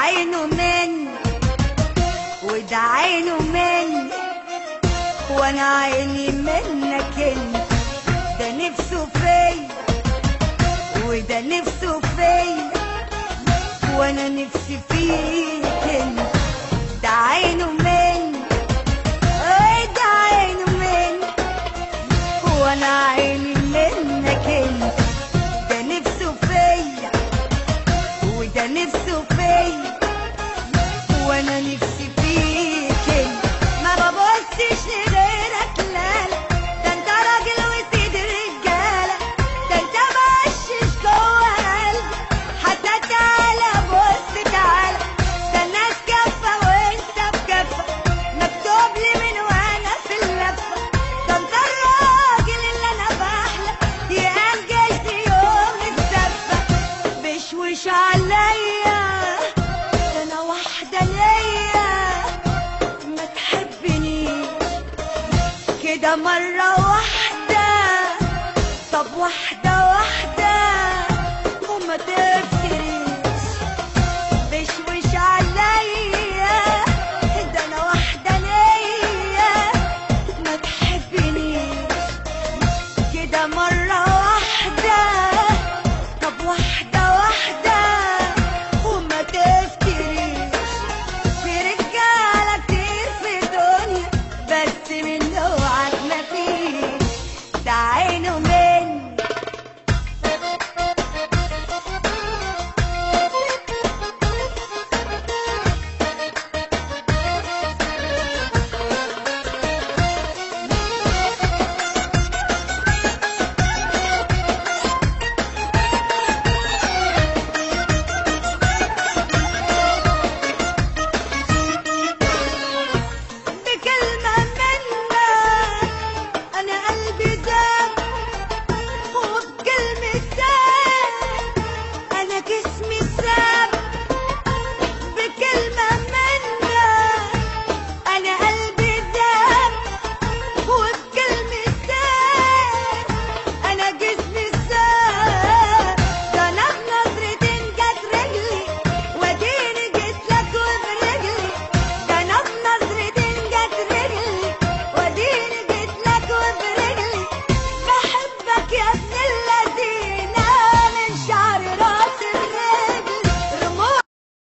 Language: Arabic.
عينه مني وده عينه مني وانا عيني منك انت. ده نفسه فيا وده نفسه فيا وانا نفسي فيك انت. ده عينه مني وده عينه مني وانا عيني منك انت. ده نفسه فيا وده نفسه فيا وانا نفسي فيك انت. ما ببصش لغيرك لا لا، ده انت راجل وسيد الرجاله، ده انت مقشش جوه قلبي حتى. تعالى بص تعالى، ده الناس كفه وانت بكفه، مكتوب لي من وانا في اللفه. ده انت الراجل اللي انا بحلم يأجلت يوم الزفه. بشوش عليا ده انا واحده ليا، ما تحبنيش كده مرة واحدة، طب واحدة واحدة وما تبكي